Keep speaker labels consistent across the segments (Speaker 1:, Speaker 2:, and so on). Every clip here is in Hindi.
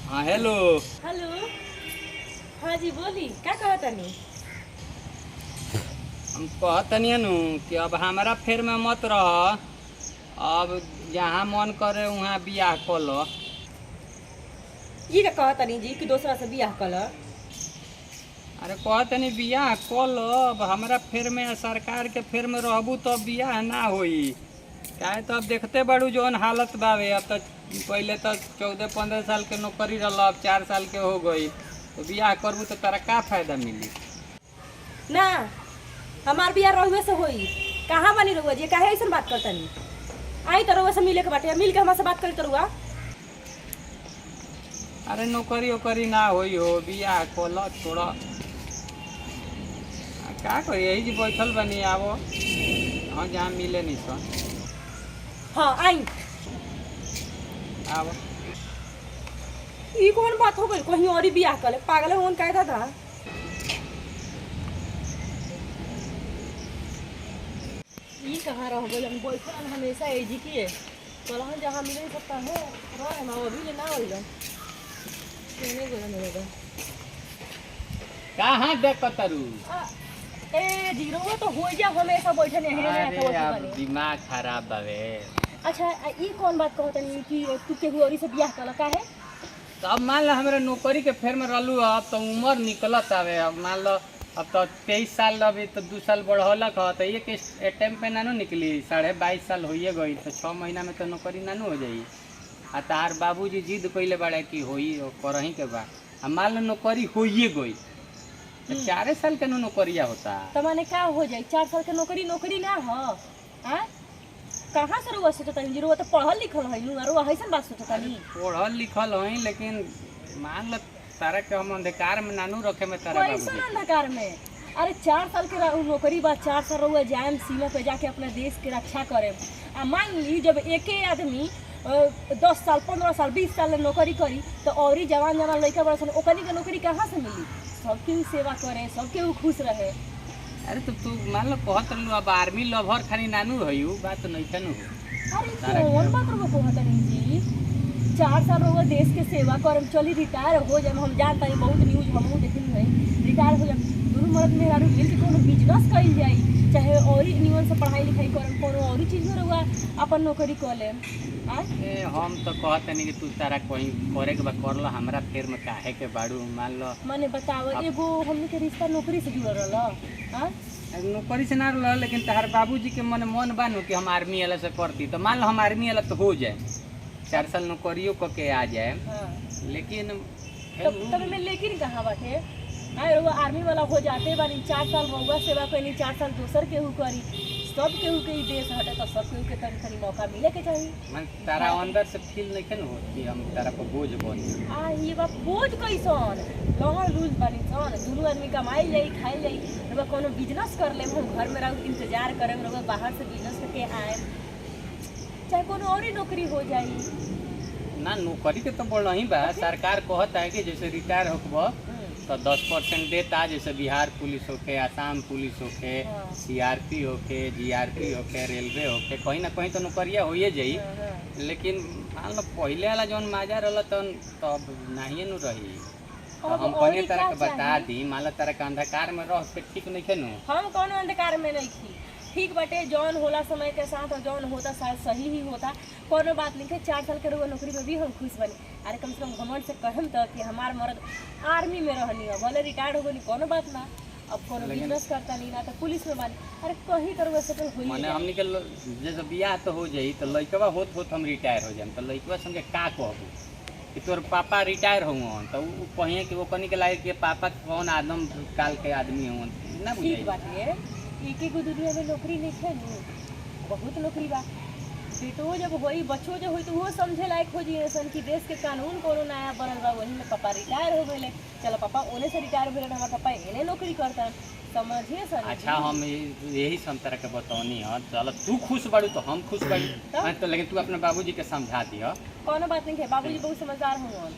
Speaker 1: हाँ हेलो।
Speaker 2: हेलो। हाँ जी बोली क्या कहा तनी।
Speaker 1: हम कहतनी नु कि अब हमारा फेर में मत रह। अब जहाँ मन करे वहाँ बियाह कर लो।
Speaker 2: ये क्या कहा तनी जी कि दूसरा से बियाह कल।
Speaker 1: अरे कहतनी बियाह कर लो। अब हमारा फेर में सरकार के फेर में रहबू तो बियाह ना होई। काहे तो अब देखते बड़ू जौन हालत बावे। अब तो पहले तो 14-15 साल के नौकरी रहा, अब 4 साल के हो गई। तो बियाह करबू तो तारा का फायदा मिली।
Speaker 2: ना हमार बियाह रहुए से होई। कहाँ बनी रहुआ जी काहे ऐसा बात करतनी। आई तो रहुआ से मिले के बाटे मिल के हमारे से बात करी तो रहुआ।
Speaker 1: अरे नौकरी ओकरी ना होई हो, बियाह कोल थोड़ा का करी। यही जी बैठल बनी आवो। हाँ जहाँ मिले नहीं सर
Speaker 2: हाँ आई।
Speaker 1: आवो।
Speaker 2: ये कौन बात हो गई कहीं और ही बियाह कले पागल है कौन कहता था। ये कहाँ रह गई हम बैठल हमेशा एजी किए कल जहाँ मिले सकता है रह हम अभी ले ना होइल केने गोला मिलेगा।
Speaker 1: कहाँ देख कतरू।
Speaker 2: ए जीरो तो हो जा हमेशा बैठने हैं
Speaker 1: अरे अब दिमाग खराब बावे।
Speaker 2: अच्छा ये कौन बात कहत नहीं कि तू केहू औरी से बियाह कल का है।
Speaker 1: तो अब मान लो हमारे नौकरी के फेर में रहलू। अब तो उम्र निकलत आवे। अब मान लो अब तो 23 साल अभी तो 2 साल बढ़ौलक ह। तो एक टाइम पे नानू निकली 22.5 साल होइए गई। तो 6 महीना में तो नौकरी नानू हो जाई। आ तार बाबूजी जिद कइले बाड़े कि होई करही के बा। अब मान लो नौकरी होइए गई तो 4 साल के नौकरिया होता।
Speaker 2: तो माने का हो जाई 4 साल के नौकरी नौकरी ना हो। हां कहाँ से रुआ सोचता नहीं रुआ तो पढ़ल लिखल है नु रुआ ऐसा बात सोचता नहीं।
Speaker 1: पढ़ल लिखल हई लेकिन मान लो तारा के हम अंधकार में नानू रखे में तारा
Speaker 2: कैसा अंधकार में। अरे 4 साल के नौकरी बाद 4 साल रुआ जाए सीमा पे जाके अपने देश के रक्षा करे। आ मान ली जब एक आदमी 10 साल 15 साल 20 साल नौकरी करी तो और ही जवान जवान लड़का बड़ा सन ओकनी के नौकरी कहाँ से मिली। सबके सेवा करे सबके खुश रहे।
Speaker 1: अरे तो तू मान लो कहत रहलू अब आर्मी लवर खानी नानू हई उ बात नहीं था नु।
Speaker 2: अरे कौन बात रुआ कहत नहीं जी 4 साल रुआ देश के सेवा करम चली रिटायर हो जाए हम जानता नहीं बहुत न्यूज हमहू देखनी है रिटायर हो जाए दोनों मर्द मेहरारू मिल के कोनो बिजनेस कइल जाई चाहे और निमन से पढ़ाई लिखाई करम कोनो और चीज में रुआ अपन नौकरी कर ले।
Speaker 1: हम तो कहते नहीं कि तू तारा कहीं करे के बा कर लो हमरा फेर में काहे के बाड़ू मान लो।
Speaker 2: माने बताओ एगो हमने के रिश्ता नौकरी से जुड़ल रहल। हां
Speaker 1: नौकरी से ना रहल लेकिन तार बाबूजी के मन बानू कि हम आर्मी वाला से करती। तो मान लो हम आर्मी वाला तो हो जाए 4 साल नौकरियों करके आ जाए।
Speaker 2: हां
Speaker 1: लेकिन
Speaker 2: तब में लेकिन कहाँ बाटे आए वो आर्मी वाला हो जाते बानी 4 साल रहुआ सेवा कैली 4 साल दोसर केहू करी सब केहू के देश हटे तो सब केहू के तनी तनी मौका मिले के चाहिए।
Speaker 1: मन तारा अंदर से फील नहीं के हो कि हम तारा पर बोझ बनी।
Speaker 2: ये बा बोझ कैसन लॉन्ग रूल बनी सन दोनों आदमी कमाई जाई खाई जाई रहुआ कोनो बिजनेस कर ले हम घर में रह इंतजार करे रहुआ बाहर से बिजनेस करके आए चाहे कोनो और ही नौकरी हो जाई
Speaker 1: ना। नौकरी के तो बोल ही बा सरकार कहता है कि जैसे रिटायर होकब तो 10% देता जैसे बिहार पुलिस होके आसाम पुलिस होके CRP होके GRP होके रेलवे होके कहीं ना कहीं तो नौकरिया होइए जाई। लेकिन मान लो पहले वाला जौन माजा रहल तो अब नहीं नु रही। तो हम कहीं तरह के बता दी मान लो तरह के अंधकार में रह के ठीक नहीं खेनू।
Speaker 2: हम कोनो अंधकार में नहीं थी ठीक बटे जौन होला समय के साथ और जौन होता शायद सही ही होता कोनो बात नहीं है। 4 साल के रुआ नौकरी में भी हम खुश बनी। अरे कम से कम घमंड से कहम तो कि हमार मर्द आर्मी में रहनी है भले रिटायर्ड हो गई कोनो बात ना अब कोनो बिजनेस करता नहीं ना तो पुलिस में बानी। अरे कहीं करुआ सेटल होई
Speaker 1: माने हमनी के जैसे बियाह तो हो जाई तो लइकवा होत हम रिटायर हो जाम। तो लइकवा संगे का कहबू कि तोर पापा रिटायर होवन तो उ कहिए कि वो कनी के लागे कि पापा कौन आदम काल के आदमी होवन ना बुझाई।
Speaker 2: ठीक बात है एक दुनिया में नौकरी नहीं है बहुत नौकरी बा बेटो जब होई बच्चों जब होई तो वो समझे लायक हो जाइए सन कि देश के कानून कोनो नया बनल बा वही में पापा रिटायर हो गए चलो पापा ओने से रिटायर भेल हमारे पापा एने नौकरी करता समझिए सर।
Speaker 1: अच्छा हम यही सब तरह के बतौनी है। चलो तू खुश बाड़ू तो हम खुश बाड़ू तो लेकिन तू अपने बाबूजी के समझा दिया।
Speaker 2: कोनो बात नहीं है बाबूजी बहुत समझदार हुआ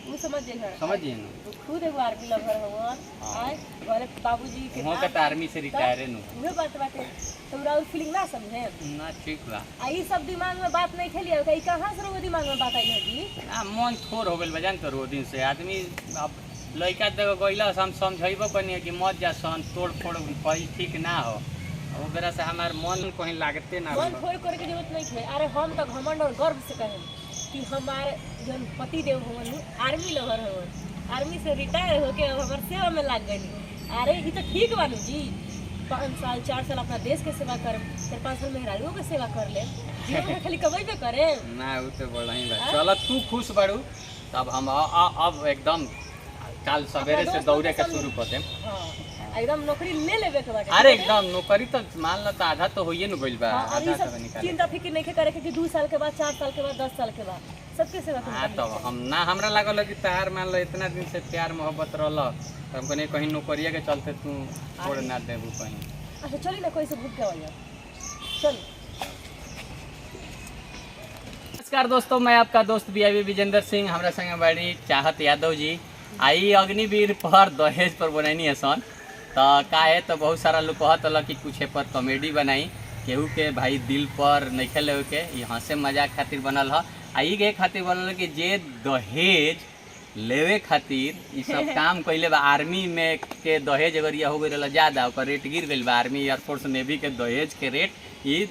Speaker 2: वो समझ जाइए
Speaker 1: समझिए ना
Speaker 2: वो खुद एगो आर्मी लवर हवन आए घरे बाबूजी के
Speaker 1: वहाँ के तो आर्मी से रिटायर है नु
Speaker 2: उहे बात बाटे तो राउर फीलिंग ना समझे
Speaker 1: ना ठीक बा
Speaker 2: आ ई सब दिमाग में बात नहीं खेलिए ई कहां से वो दिमाग में बात आई है जी
Speaker 1: आ मन थोर हो गेल बजान तो रो दिन से आदमी अब लड़का देख गइला हम समझाइबो कनी कि मत जा सन तोड़ फोड़ कहीं ठीक ना हो वो बेरा से हमार मन कहीं लागते ना
Speaker 2: मन फोड़ करे की जरूरत नहीं है अरे हम तो घमंड और गर्व से कहें कि हमारे जन पति देव हवन आर्मी लवर हवन आर्मी से रिटायर होके अब हमारे सेवा में लाग गई अरे ये तो ठीक बानू जी 5 साल 4 साल अपना देश के सेवा कर 4-5 साल मेहरारू के सेवा कर ले जीवन में खाली कमाई पे करे
Speaker 1: ना वो तो बोला ही बा चलो तू खुश बाड़ू तब हम अब एकदम काल सवेरे से दौड़े के शुरू करते
Speaker 2: हां एकदम नौकरी ले लेबे के बाटे
Speaker 1: अरे एकदम नौकरी तो मान लो तो आधा तो होइए न गइल बा
Speaker 2: हाँ,
Speaker 1: आधा
Speaker 2: सब
Speaker 1: तो निकाले
Speaker 2: चिंता फिक्र नहीं करे कि 2 साल के बाद 4 साल के बाद 10 साल के बाद सबके सेवा
Speaker 1: हाँ तो हम ना हमरा लागल कि तहार मान लो इतना दिन से प्यार मोहब्बत रहल तो हम कहीं कहीं नौकरिया के चलते तू छोड़ ना देबू कहीं
Speaker 2: अच्छा चली ना कोई से भूख के आइए चल
Speaker 1: नमस्कार दोस्तों मैं आपका दोस्त बीआईबी विजेंद्र सिंह हमरा संगे बड़ी चाहत यादव जी आई अग्निवीर पर दहेज पर बनैनी है सन तो का है तो बहुत सारा लोग कहत कि कुछ पर कॉमेडी बनाई केहू के भाई दिल पर नहीं खेले के ये हंसे मजाक खातिर बनल है आई के खातिर बनल कि जे दहेज लेवे खातिर ये सब काम कैले बा आर्मी में के दहेज अगर यह हो गई ज़्यादा ओकर रेट गिर गई बा आर्मी एयरफोर्स नेवी के दहेज के रेट ये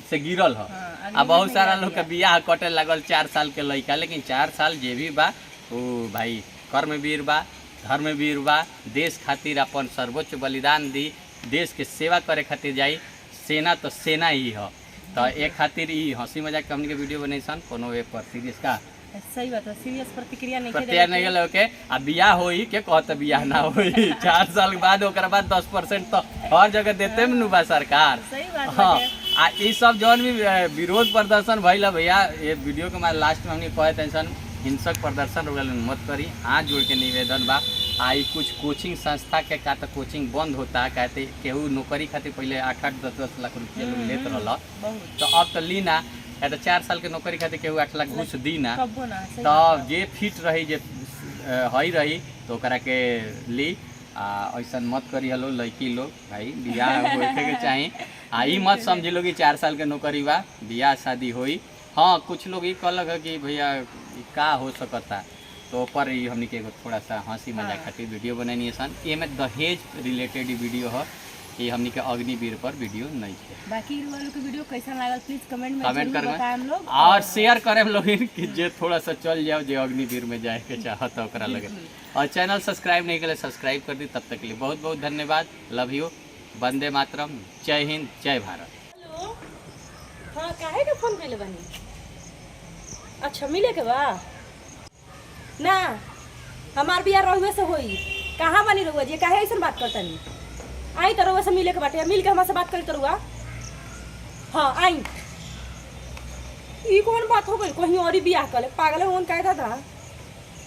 Speaker 1: से गिरल है आ बहुत सारा लोग के बियाह कटे लगल 4 साल के लड़का लेकिन 4 साल जे भी बा वो भाई कर्मवीर बा धर्मवीर बा देश खातिर अपन सर्वोच्च बलिदान दी देश के सेवा करे खातिर जाई सेना तो सेना ही है तो एक खातिर ही हंसी मजाक के हमनी के वीडियो बने सन कोनो वे पर सीरियस का
Speaker 2: सही बात है सीरियस प्रतिक्रिया नहीं
Speaker 1: प्रतिक्रिया नहीं गल ओके आ बियाह होई के कहत बियाह ना होई 4 साल के बाद ओकर बाद 10% तो हर जगह देते में नु बा सरकार
Speaker 2: सही बात
Speaker 1: हाँ
Speaker 2: है
Speaker 1: आ ई सब जौन भी विरोध प्रदर्शन भइल भैया ये वीडियो के हमारे लास्ट में हमने कहे टेंशन हिंसक प्रदर्शन हो मत करी हाथ जोड़ के निवेदन बा आई कुछ कोचिंग संस्था के का तो कोचिंग बंद होता कहते केहू नौकरी खातिर पहले 8-8 10-10 लाख रुपया लोग लेत रहल तो अब तो ली ना या तो 4 साल के नौकरी खातिर केहू 8 लाख घूस दी ना तो जे फिट रही जे हई रही तो ओकरा के ली ऐसा मत करी हलो लड़की लोग भाई बियाह होए के चाही ई मत समझी लो कि 4 साल के नौकरी बा बियाह शादी होई हाँ कुछ लोग ये कहलक है कि भैया का हो सकता तो पर ही हमने के थोड़ा सा हंसी मजाक खातिर वीडियो बनैनी है सन ये में दहेज रिलेटेड वीडियो है ये हमने के अग्निवीर पर वीडियो नहीं है
Speaker 2: बाकी वालों के वीडियो कैसा लगा प्लीज कमेंट में
Speaker 1: कमेंट
Speaker 2: जरूर बताएं हम लोग
Speaker 1: और शेयर करें हम लोग कि जे थोड़ा सा चल जाओ जो अग्निवीर में जाए के चाहत ओकरा लगे और चैनल सब्सक्राइब नहीं करे सब्सक्राइब कर दी तब तक के लिए बहुत बहुत धन्यवाद लव यू वंदे मातरम जय हिंद जय भारत
Speaker 2: हेलो हाँ काहे के फोन कैले बानी अच्छा मिले के बा ना हमार बियाह रहुए से होई कहाँ बनी रहुआ जी काहे ऐसा बात करता नहीं आई तो रहुआ से मिले के बाटे मिल के हमारे से बात करी तो रहुआ हाँ आई ई कौन बात हो गई कहीं और ही बियाह कर ले पागल है कौन कहता था